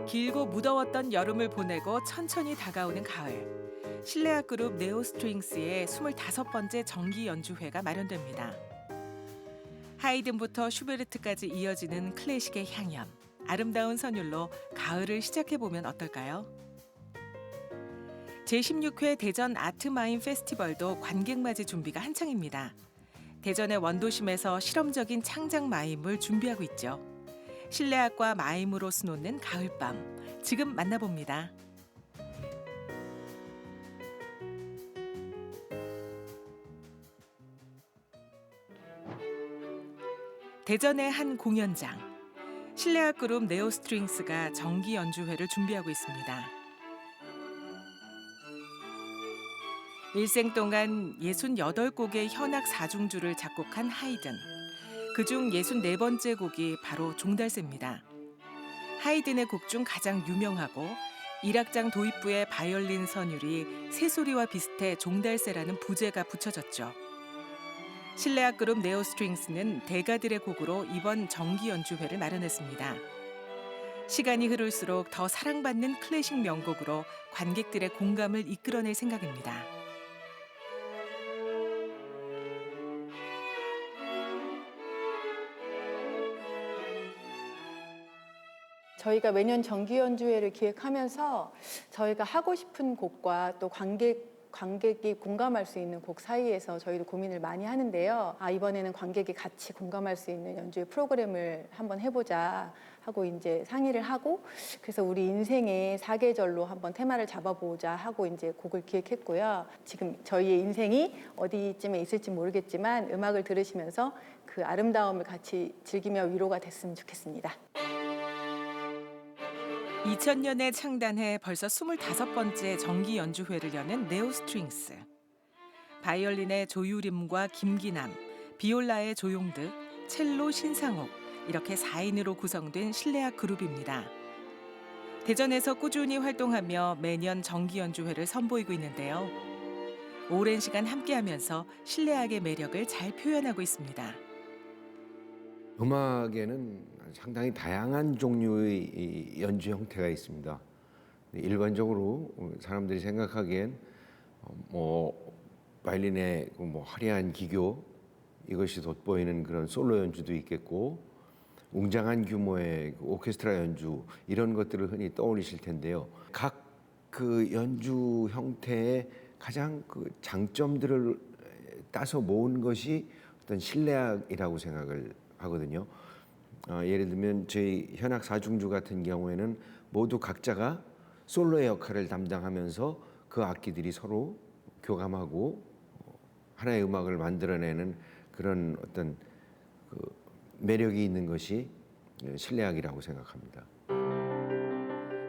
길고 무더웠던 여름을 보내고 천천히 다가오는 가을. 실내악 그룹 네오스트링스의 25번째 정기 연주회가 마련됩니다. 하이든부터 슈베르트까지 이어지는 클래식의 향연. 아름다운 선율로 가을을 시작해보면 어떨까요? 제16회 대전 아트마인 페스티벌도 관객 맞이 준비가 한창입니다. 대전의 원도심에서 실험적인 창작 마임을 준비하고 있죠. 실내악과 마임으로 수놓는 가을밤. 지금 만나봅니다. 대전의 한 공연장. 실내악 그룹 네오스트링스가 정기 연주회를 준비하고 있습니다. 일생 동안 68곡의 현악 사중주를 작곡한 하이든. 그중 64번째 곡이 바로 종달새입니다. 하이든의 곡 중 가장 유명하고 1악장 도입부의 바이올린 선율이 새소리와 비슷해 종달새라는 부제가 붙여졌죠. 실내악 그룹 네오스트링스는 대가들의 곡으로 이번 정기 연주회를 마련했습니다. 시간이 흐를수록 더 사랑받는 클래식 명곡으로 관객들의 공감을 이끌어낼 생각입니다. 저희가 매년 정기 연주회를 기획하면서 저희가 하고 싶은 곡과 또 관객이 공감할 수 있는 곡 사이에서 저희도 고민을 많이 하는데요. 이번에는 관객이 같이 공감할 수 있는 연주회 프로그램을 한번 해보자 하고 이제 상의를 하고, 그래서 우리 인생의 사계절로 한번 테마를 잡아보자 하고 이제 곡을 기획했고요. 지금 저희의 인생이 어디쯤에 있을지 모르겠지만 음악을 들으시면서 그 아름다움을 같이 즐기며 위로가 됐으면 좋겠습니다. 2000년에 창단해 벌써 25번째 정기 연주회를 여는 네오스트링스. 바이올린의 조유림과 김기남, 비올라의 조용득, 첼로 신상옥 이렇게 4인으로 구성된 실내악 그룹입니다. 대전에서 꾸준히 활동하며 매년 정기 연주회를 선보이고 있는데요. 오랜 시간 함께하면서 실내악의 매력을 잘 표현하고 있습니다. 음악에는 상당히 다양한 종류의 이 연주 형태가 있습니다. 일반적으로 사람들이 생각하기엔 바이올린의 화려한 기교 이것이 돋보이는 그런 솔로 연주도 있겠고, 웅장한 규모의 오케스트라 연주 이런 것들을 흔히 떠올리실 텐데요. 각 그 연주 형태의 가장 그 장점들을 따서 모은 것이 어떤 실내악이라고 생각을 하거든요. 예를 들면 저희 현악 사중주 같은 경우에는 모두 각자가 솔로의 역할을 담당하면서 그 악기들이 서로 교감하고 하나의 음악을 만들어내는 그런 어떤 그 매력이 있는 것이 실내악이라고 생각합니다.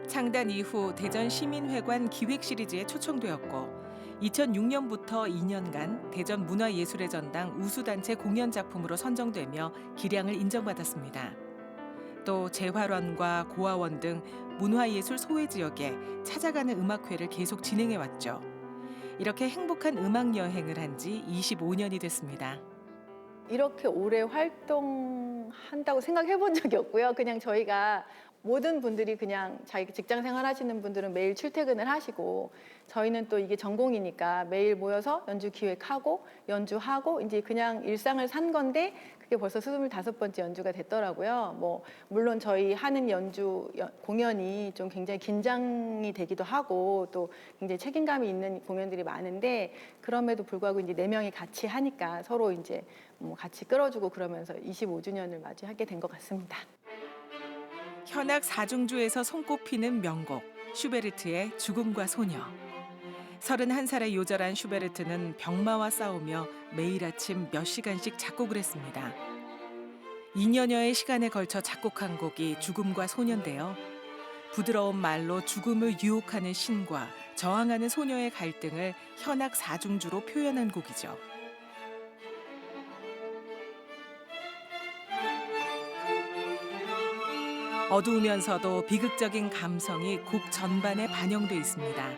창단 이후 대전 시민회관 기획 시리즈에 초청되었고 2006년부터 2년간 대전 문화예술의 전당 우수단체 공연 작품으로 선정되며 기량을 인정받았습니다. 또 재활원과 고아원 등 문화예술 소외 지역에 찾아가는 음악회를 계속 진행해 왔죠. 이렇게 행복한 음악 여행을 한 지 25년이 됐습니다. 이렇게 오래 활동한다고 생각해 본 적이 없고요. 그냥 저희가 모든 분들이 그냥 자기 직장 생활 하시는 분들은 매일 출퇴근을 하시고, 저희는 또 이게 전공이니까 매일 모여서 연주 기획하고 연주하고 이제 그냥 일상을 산 건데, 그게 벌써 25번째 연주가 됐더라고요. 물론 저희 하는 공연이 좀 굉장히 긴장이 되기도 하고 또 굉장히 책임감이 있는 공연들이 많은데, 그럼에도 불구하고 이제 4명이 같이 하니까 서로 이제 같이 끌어주고 그러면서 25주년을 맞이하게 된 것 같습니다. 현악 사중주에서 손꼽히는 명곡 슈베르트의 죽음과 소녀. 31살의 요절한 슈베르트는 병마와 싸우며 매일 아침 몇 시간씩 작곡을 했습니다. 2년여의 시간에 걸쳐 작곡한 곡이 죽음과 소녀인데요. 부드러운 말로 죽음을 유혹하는 신과 저항하는 소녀의 갈등을 현악 사중주로 표현한 곡이죠. 어두우면서도 비극적인 감성이 곡 전반에 반영돼 있습니다.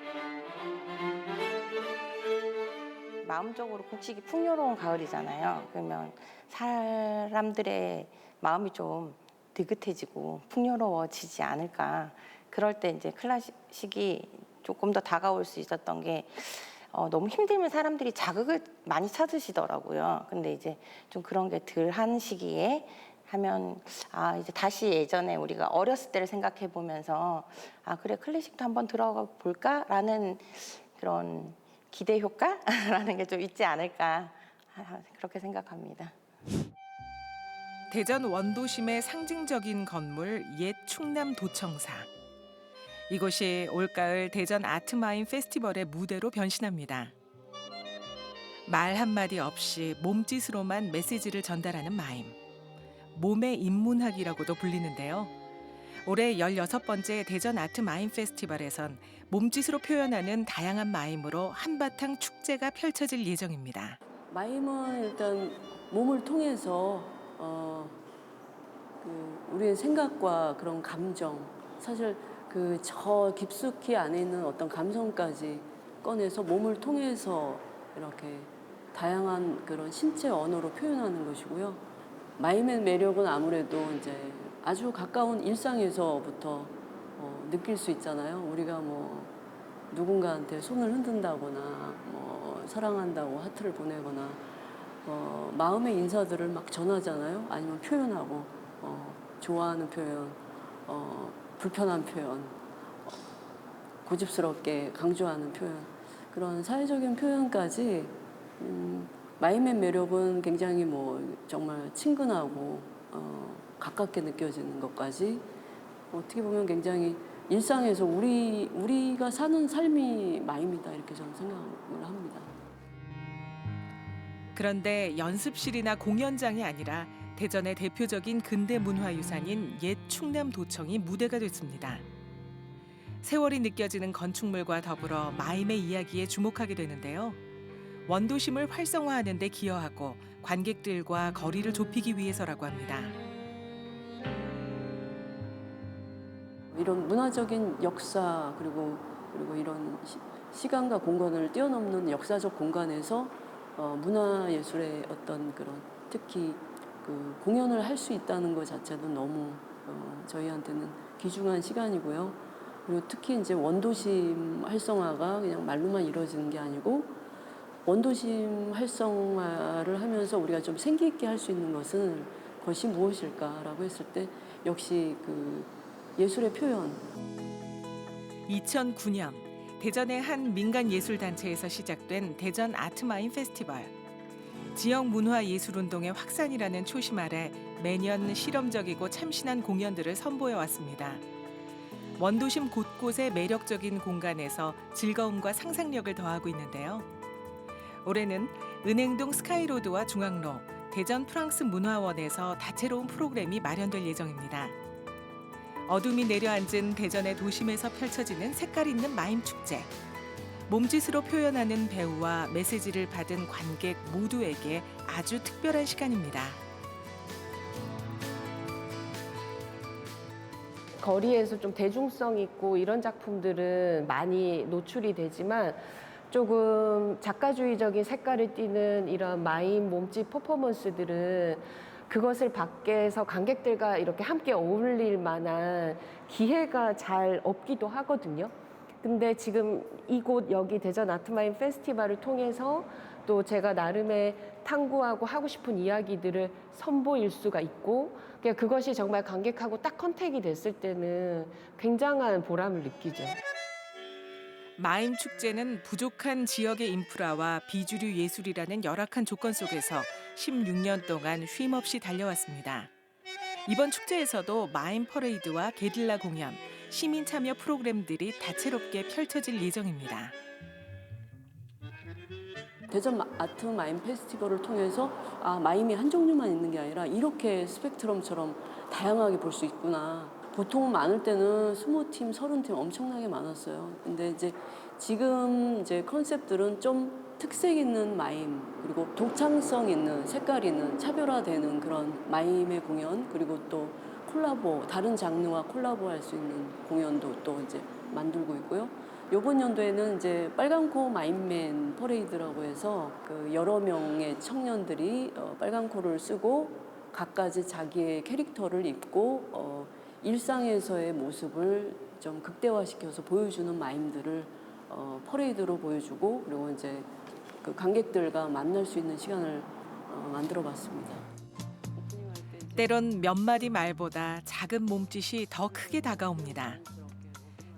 마음적으로 곡식이 풍요로운 가을이잖아요. 그러면 사람들의 마음이 좀 느긋해지고 풍요로워지지 않을까. 그럴 때 이제 클래식이 조금 더 다가올 수 있었던 게 너무 힘들면 사람들이 자극을 많이 찾으시더라고요. 근데 이제 좀 그런 게 덜한 시기에 하면 이제 다시 예전에 우리가 어렸을 때를 생각해 보면서 그래 클래식도 한번 들어가 볼까라는 그런 기대 효과라는 게 좀 있지 않을까 그렇게 생각합니다. 대전 원도심의 상징적인 건물 옛 충남도청사. 이곳이 올가을 대전 아트마임 페스티벌의 무대로 변신합니다. 말 한마디 없이 몸짓으로만 메시지를 전달하는 마임. 몸의 인문학이라고도 불리는데요. 올해 16번째 대전 아트마임 페스티벌에선 몸짓으로 표현하는 다양한 마임으로 한바탕 축제가 펼쳐질 예정입니다. 마임은 일단 몸을 통해서 우리의 생각과 그런 감정, 사실 저 깊숙이 안에 있는 어떤 감성까지 꺼내서 몸을 통해서 이렇게 다양한 그런 신체 언어로 표현하는 것이고요. 마임의 매력은 아무래도 이제 아주 가까운 일상에서부터 느낄 수 있잖아요. 우리가 뭐 누군가한테 손을 흔든다거나 뭐 사랑한다고 하트를 보내거나 마음의 인사들을 막 전하잖아요. 아니면 표현하고 좋아하는 표현, 불편한 표현, 고집스럽게 강조하는 표현, 그런 사회적인 표현까지 마임의 매력은 굉장히 뭐 정말 친근하고 가깝게 느껴지는 것까지 어떻게 보면 굉장히 일상에서 우리가 사는 삶이 마임이다 이렇게 저는 생각을 합니다. 그런데 연습실이나 공연장이 아니라 대전의 대표적인 근대 문화유산인 옛 충남도청이 무대가 됐습니다. 세월이 느껴지는 건축물과 더불어 마임의 이야기에 주목하게 되는데요. 원도심을 활성화하는 데 기여하고 관객들과 거리를 좁히기 위해서라고 합니다. 이런 문화적인 역사 그리고 이런 시간과 공간을 뛰어넘는 역사적 공간에서 문화예술의 어떤 그런 특히 공연을 할 수 있다는 것 자체도 너무 저희한테는 귀중한 시간이고요. 그리고 특히 이제 원도심 활성화가 그냥 말로만 이루어지는 게 아니고 원도심 활성화를 하면서 우리가 좀 생기 있게 할 수 있는 것이 무엇일까라고 했을 때 역시 예술의 표현. 2009년 대전의 한 민간 예술단체에서 시작된 대전 아트마임 페스티벌. 지역 문화예술운동의 확산이라는 초심 아래 매년 실험적이고 참신한 공연들을 선보여 왔습니다. 원도심 곳곳의 매력적인 공간에서 즐거움과 상상력을 더하고 있는데요. 올해는 은행동 스카이로드와 중앙로, 대전 프랑스 문화원에서 다채로운 프로그램이 마련될 예정입니다. 어둠이 내려앉은 대전의 도심에서 펼쳐지는 색깔 있는 마임 축제. 몸짓으로 표현하는 배우와 메시지를 받은 관객 모두에게 아주 특별한 시간입니다. 거리에서 좀 대중성 있고 이런 작품들은 많이 노출이 되지만 조금 작가주의적인 색깔을 띠는 이런 마임 몸짓 퍼포먼스들은 그것을 밖에서 관객들과 이렇게 함께 어울릴 만한 기회가 잘 없기도 하거든요. 근데 지금 이곳 여기 대전 아트마임 페스티벌을 통해서 또 제가 나름의 탐구하고 하고 싶은 이야기들을 선보일 수가 있고 그것이 정말 관객하고 딱 컨택이 됐을 때는 굉장한 보람을 느끼죠. 마임 축제는 부족한 지역의 인프라와 비주류 예술이라는 열악한 조건 속에서 16년 동안 쉼없이 달려왔습니다. 이번 축제에서도 마임 퍼레이드와 게릴라 공연, 시민 참여 프로그램들이 다채롭게 펼쳐질 예정입니다. 대전 아트 마임 페스티벌을 통해서 마임이 한 종류만 있는 게 아니라 이렇게 스펙트럼처럼 다양하게 볼 수 있구나. 보통 많을 때는 20팀, 30팀 엄청나게 많았어요. 근데 이제 지금 이제 컨셉들은 좀 특색 있는 마임, 그리고 독창성 있는, 색깔 있는, 차별화되는 그런 마임의 공연, 그리고 또 콜라보, 다른 장르와 콜라보할 수 있는 공연도 또 이제 만들고 있고요. 이번 연도에는 이제 빨간코 마임맨 퍼레이드라고 해서 여러 명의 청년들이 빨간 코를 쓰고 갖가지 자기의 캐릭터를 입고 일상에서의 모습을 좀 극대화시켜서 보여주는 마임들을 퍼레이드로 보여주고 그리고 이제 그 관객들과 만날 수 있는 시간을 만들어봤습니다. 때론 몇 마디 말보다 작은 몸짓이 더 크게 다가옵니다.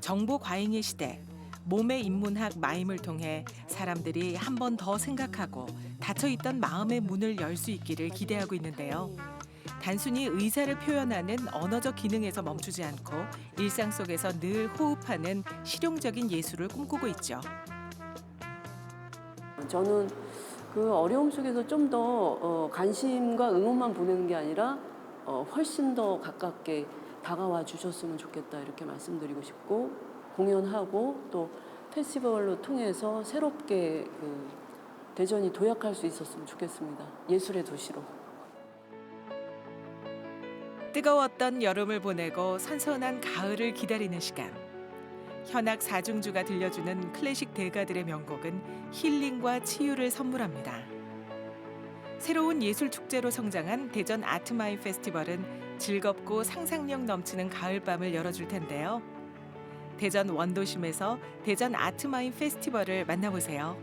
정보 과잉의 시대, 몸의 인문학 마임을 통해 사람들이 한 번 더 생각하고 닫혀있던 마음의 문을 열 수 있기를 기대하고 있는데요. 단순히 의사를 표현하는 언어적 기능에서 멈추지 않고 일상 속에서 늘 호흡하는 실용적인 예술을 꿈꾸고 있죠. 저는 그 어려움 속에서 좀 더 관심과 응원만 보내는 게 아니라 훨씬 더 가깝게 다가와 주셨으면 좋겠다 이렇게 말씀드리고 싶고 공연하고 또 페스티벌로 통해서 새롭게 그 대전이 도약할 수 있었으면 좋겠습니다. 예술의 도시로. 뜨거웠던 여름을 보내고 선선한 가을을 기다리는 시간. 현악 사중주가 들려주는 클래식 대가들의 명곡은 힐링과 치유를 선물합니다. 새로운 예술 축제로 성장한 대전 아트마임 페스티벌은 즐겁고 상상력 넘치는 가을밤을 열어줄 텐데요. 대전 원도심에서 대전 아트마임 페스티벌을 만나보세요.